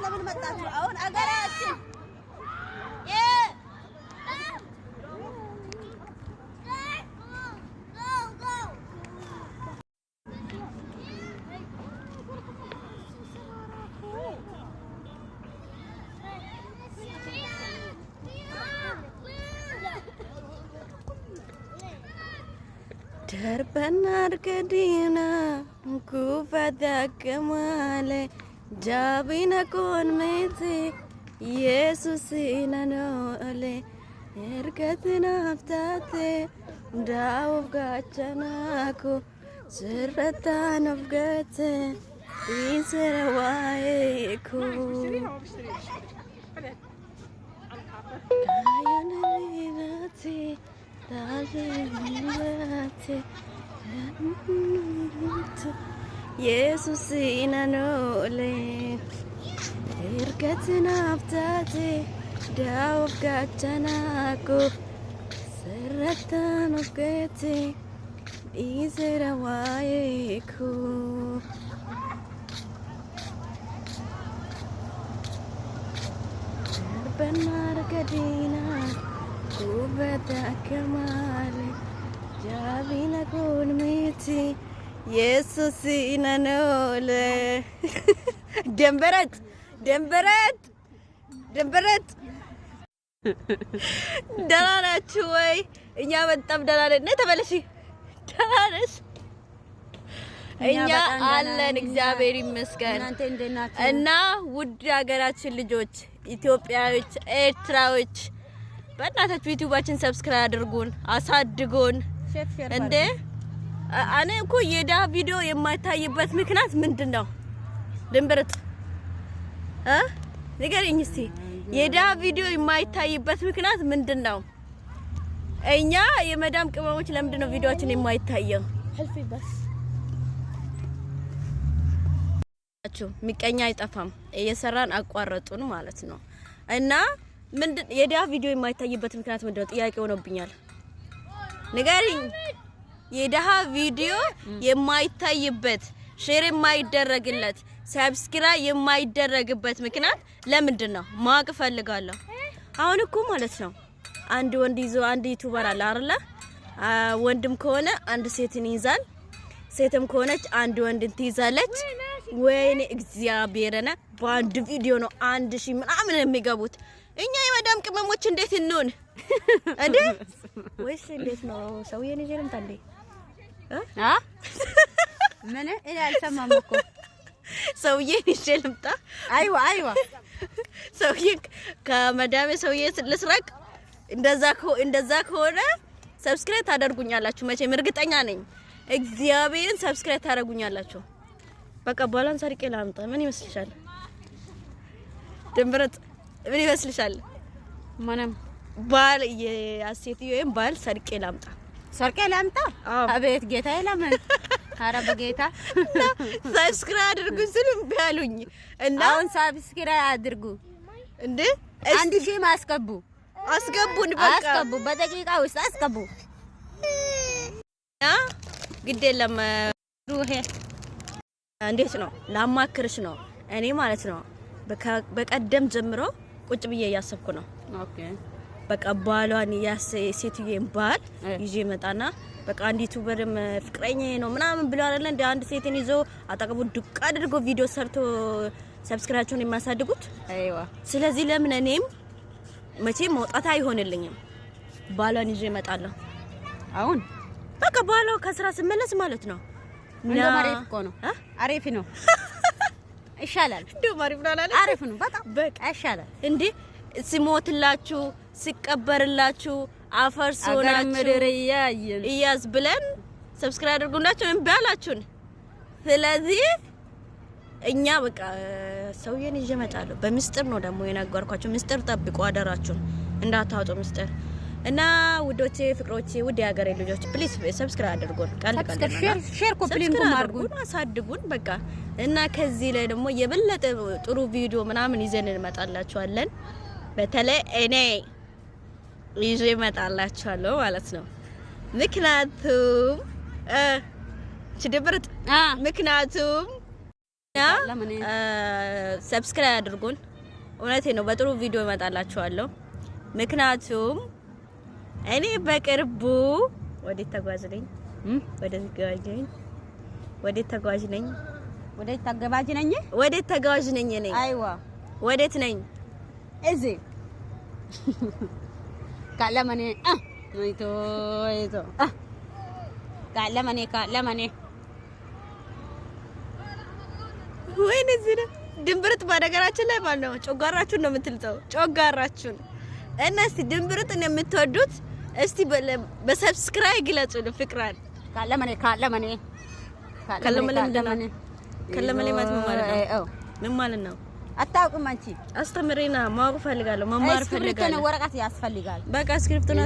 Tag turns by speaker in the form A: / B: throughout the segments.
A: ለምን መጣችሁ? አሁን አገራችን
B: دربنا ركدينا كوفة كمالة جابينا كون ميتي يسوسينا نولي اركتنا فتاتي داوف قاتشناكو سرتان فقاتي يسر وايكو عيون ليلاتي يسوسينا نولي اركتنا فتاتي داوف قاتشناكو سرتان فقاتي يسر وايكو دربنا ركدينا كوبتا كمالي جابينا كون ميتي يسوسينا نولي دمبرت دمبرت دمبرت دلالة شوي እኛ በጣም ደላለ ነኝ ተበለሽ ደላለሽ እኛ አለን እግዚአብሔር ይመስገን እና ውድ ሀገራችን ልጆች ኢትዮጵያዎች ኤርትራዎች በእናታችሁ ዩቲዩባችን ሰብስክራይብ አድርጉን አሳድጉን እንዴ እኔ እኮ የዳ ቪዲዮ የማይታይበት ምክንያት ምንድነው ድንብርት ንገሪኝ እስቲ የዳ ቪዲዮ የማይታይበት ምክንያት ምንድነው እኛ የመዳም ቅመሞች ለምንድነው ቪዲዮአችን የማይታየው ህልፊ በስ ሚቀኛ አይጠፋም እየሰራን አቋረጡን ማለት ነው እና ምንድን የዳ ቪዲዮ የማይታይበት ምክንያት ምንድነው ጥያቄ ሆኖብኛል ንገሪኝ የዳ ቪዲዮ የማይታይበት ሼር የማይደረግለት ሰብስክራይብ የማይደረግበት ምክንያት ለምንድነው ማወቅ ፈልጋለሁ አሁን እኮ ማለት ነው አንድ ወንድ ይዞ አንድ ዩቲዩበር አለ አይደለ ወንድም ከሆነ አንድ ሴትን ይዛል ሴትም ከሆነች አንድ ወንድን ትይዛለች ወይኔ እግዚአብሔርና በአንድ ቪዲዮ ነው 1000 ምናምን የሚገቡት እኛ የመዳም ቅመሞች እንዴት እንሆን እንዴ ወይስ እንዴት ነው ሰውዬን ይጀርም ታንዴ ምን እኔ አልሰማም እኮ ሰውዬን ይጀልምጣ አይዋ ሰውዬ ከመዳም ሰውዬ ልስረቅ እንደዛ ከሆነ ሰብስክራይብ ታደርጉኛላችሁ መቼም እርግጠኛ ነኝ እግዚአብሔርን ሰብስክራይብ ታደርጉኛላችሁ በቃ ባላንስ አርቄ ላምጣ ምን ይመስልሻል ድንብረት ምን ይመስልሻል ማንም ባል የአሴትዮን ባል ሰርቄ ላምጣ አቤት ጌታዬ ለምን አረ በጌታ ሰብስክራይብ አድርጉ ስሉም ቢያሉኝ እና አሁን ሰብስክራይብ አድርጉ እንዴ 1000 አስገቡን በቃ አስገቡ በደቂቃ ውስጥ አስገቡ ግድ የለም ሩሄ እንዴት ነው ላማክርሽ ነው እኔ ማለት ነው በቀደም ጀምሮ ቁጭ ብዬ ያሰብኩ ነው ኦኬ በቃ ባሏን ሴትዮን ባል ይዤ መጣና በቃ አንድ ዩቲዩበርም ፍቅረኛዬ ነው ምናምን ብሎ አይደለ እንደ አንድ ሴትን ይዞ አጠገቡ ዱቅ አድርጎ ቪዲዮ ሰርቶ ሰብስክራይባቸውን የሚያሳድጉት አይዋ ስለዚህ ለምን እኔም መቼ መውጣት አይሆንልኝም ባሏን ይዤ እመጣለሁ አሁን በቃ ባሏ ከስራ ሲመለስ ማለት ነው እንደ ማሪፍ እኮ ነው አሪፍ ነው ይሻላል እንደ ማሪፍ ነው አላለ አሪፍ ነው በቃ ይሻላል እንዴ ሲሞትላችሁ ሲቀበርላችሁ አፈርሶናችሁ እያዝ ብለን ሰብስክራይብ አድርጉናችሁ እንባላችሁን ስለዚህ እኛ በቃ ሰውዬን ይዤ እመጣለሁ በሚስጥር ነው ደግሞ የነገርኳችሁ ሚስጥር ጠብቁ አደራችሁን እንዳታውጡ ሚስጥር እና ውዶቼ ፍቅሮቼ ውድ ያገሬ ልጆች ፕሊዝ ሰብስክራይብ አድርጉን ሼር ኮፕሊንግ አድርጉን አሳድጉን በቃ እና ከዚህ ላይ ደግሞ የበለጠ ጥሩ ቪዲዮ ምናምን ይዘን እንመጣላችኋለን በተለይ እኔ ይዤ እመጣላችኋለሁ ማለት ነው ምክንያቱም ምክንያቱም ሰብስክራይብ አድርጉን። እውነቴ ነው፣ በጥሩ ቪዲዮ እመጣላችኋለሁ። ምክንያቱም እኔ በቅርቡ ወዴት ተጓዥ ነኝ? ወዴት ተጓዥ ነኝ? እኔ አይዋ ወዴት ነኝ? እዚህ ካለማኔ ካለማኔ ወይኔ እዚህ ነው ድንብርት። በነገራችን ላይ ማለት ነው ጮጋራችሁን ነው የምትልጠው፣ ጮጋራችሁን። እና እስቲ ድንብርትን የምትወዱት እስቲ በሰብስክራይብ ግለጹልን ፍቅራን። ካለማኔ ምን ማለት ነው?
A: አታውቅም አንቺ?
B: አስተምሪና፣ ማወቅ ፈልጋለሁ፣ መማር ፈልጋለሁ።
A: ወረቀት ያስፈልጋል።
B: በቃ ስክሪፕቱና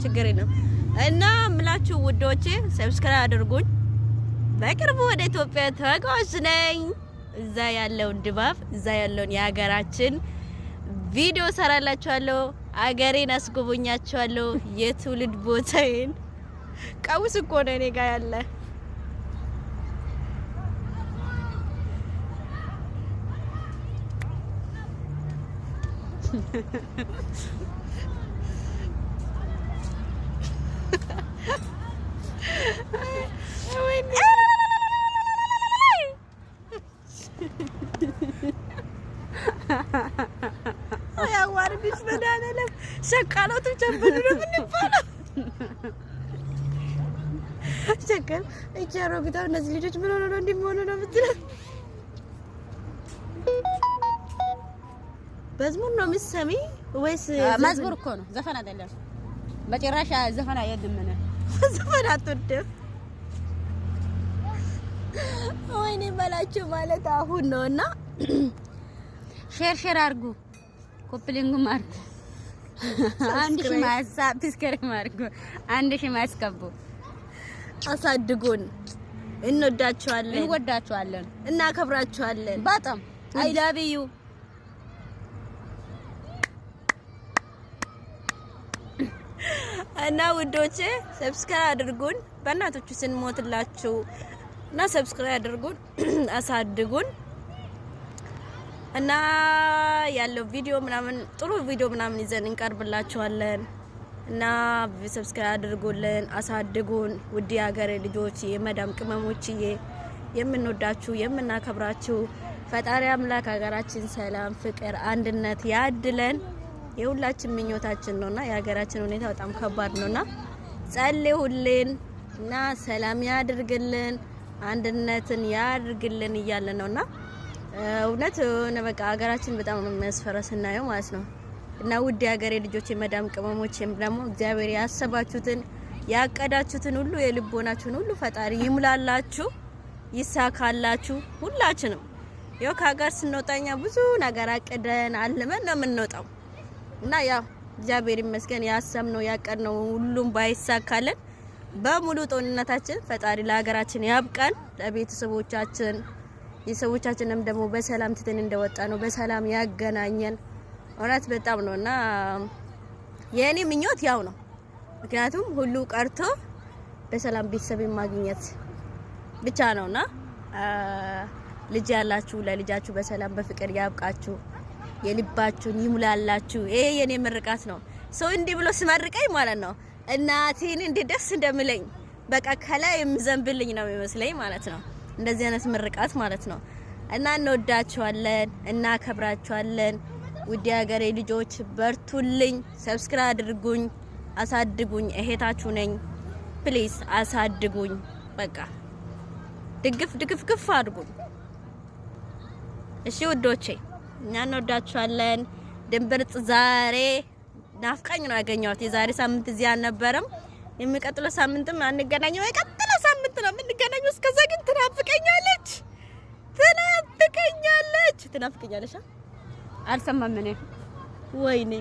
B: ችግር የለም። እና ምላችሁ ውዶቼ ሰብስክራይብ አድርጉኝ። በቅርቡ ወደ ኢትዮጵያ ተጓዥ ነኝ። እዛ ያለውን ድባብ፣ እዛ ያለውን የሀገራችን ቪዲዮ ሰራላችኋለሁ። አገሬን አስጎበኛችኋለሁ። የትውልድ ቦታዬን። ቀውስ እኮ ነው እኔ ጋር ያለ። ያዋርድሽ መድኃኒዓለም ሸቃሎቱ ጨምሩ ነው የምንባለው። ሸቀል እቻሮ ግታ እነዚህ ልጆች ምን ሆነው ነው እንደሚሆኑ ነው የምትለው። መዝሙር ነው የምትሰሚ ወይስ?
A: መዝሙር እኮ ነው፣ ዘፈን አይደለም። በጭራሽ ዘፈን አይደለም።
B: ዘፈን አትወድም? ወይኔ በላችሁ ማለት አሁን ነውና
A: ሼር አድርጉ፣ ኮፕሊንጉም አድርጉ፣ አንድ ሺህ ሰብስክራይብ አድርጉ፣ አንድ ሺህ ማስገቡ።
B: አሳድጉን። እንወዳችኋለን፣ እናከብራችኋለን
A: በጣም። አይ ላቭ ዩ።
B: እና ውዶቼ ሰብስክራይብ አድርጉን፣ በእናቶቹ ስንሞትላችሁ እና ሰብስክራይብ አድርጉን፣ አሳድጉን። እና ያለው ቪዲዮ ምናምን ጥሩ ቪዲዮ ምናምን ይዘን እንቀርብላችኋለን። እና ሰብስክራይብ አድርጉልን፣ አሳድጉን። ውድ የሀገሬ ልጆች፣ የመዳም ቅመሞችዬ፣ የምንወዳችሁ የምናከብራችሁ ፈጣሪ አምላክ ሀገራችን ሰላም፣ ፍቅር፣ አንድነት ያድለን። የሁላችን ምኞታችን ነውና የሀገራችን ሁኔታ በጣም ከባድ ነውና ጸልዩልን እና ሰላም ያድርግልን፣ አንድነትን ያድርግልን እያለ ነውና እውነት ነው። በቃ ሀገራችን በጣም የሚያስፈራ ስናየው ማለት ነው። እና ውድ የሀገሬ ልጆች የመዳም ቅመሞችም ደግሞ እግዚአብሔር ያሰባችሁትን ያቀዳችሁትን ሁሉ የልቦናችሁን ሁሉ ፈጣሪ ይሙላላችሁ፣ ይሳካላችሁ። ሁላችንም ያው ከሀገር ስንወጣኛ ብዙ ነገር አቅደን አልመን ነው የምንወጣው። እና ያው እግዚአብሔር ይመስገን ያሰብነው ያቀድነው ሁሉም ባይሳካልን በሙሉ ጦንነታችን ፈጣሪ ለሀገራችን ያብቃን፣ ለቤተሰቦቻችን የሰዎቻችንም ደግሞ በሰላም ትተን እንደወጣ ነው በሰላም ያገናኘን። እውነት በጣም ነውና የኔ ምኞት ያው ነው። ምክንያቱም ሁሉ ቀርቶ በሰላም ቤተሰብ ማግኘት ብቻ ነውና ልጅ ያላችሁ ለልጃችሁ በሰላም በፍቅር ያብቃችሁ፣ የልባችሁን ይሙላላችሁ። ይሄ የኔ ምርቃት ነው። ሰው እንዲህ ብሎ ሲመርቀኝ ማለት ነው እናቴን እንደ ደስ እንደምለኝ በቃ ከላይ የምዘንብልኝ ነው የሚመስለኝ ማለት ነው። እንደዚህ አይነት ምርቃት ማለት ነው። እና እንወዳችኋለን፣ እናከብራችኋለን። ውድ ሀገሬ ልጆች በርቱልኝ፣ ሰብስክራይብ አድርጉኝ፣ አሳድጉኝ። እህታችሁ ነኝ። ፕሊዝ አሳድጉኝ። በቃ ድግፍ አድርጉኝ። እሺ ውዶቼ፣ እኛ እንወዳችኋለን። ድንብርጥ ዛሬ ናፍቃኝ ነው ያገኘኋት። የዛሬ ሳምንት እዚህ አልነበረም። የሚቀጥለው ሳምንትም አንገናኘው። የቀጥለው ሳምንት ነው የምንገናኘው። እስከዛ ግን ትናፍቀኛለች።
A: አልሰማም እኔ።
B: ወይኔ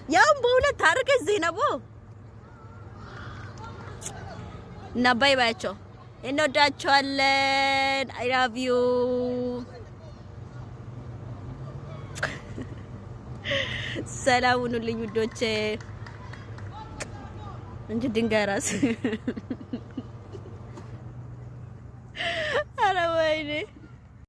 B: ያውም በሁለት ታርቀሽ ዜናቦ እና ባይ ባያቸው። እንወዳችኋለን። አይ ላቭ ዩ። ሰላም ሁኑልኝ ውዶቼ። እንጂ ድንጋይ ራስ ወይኔ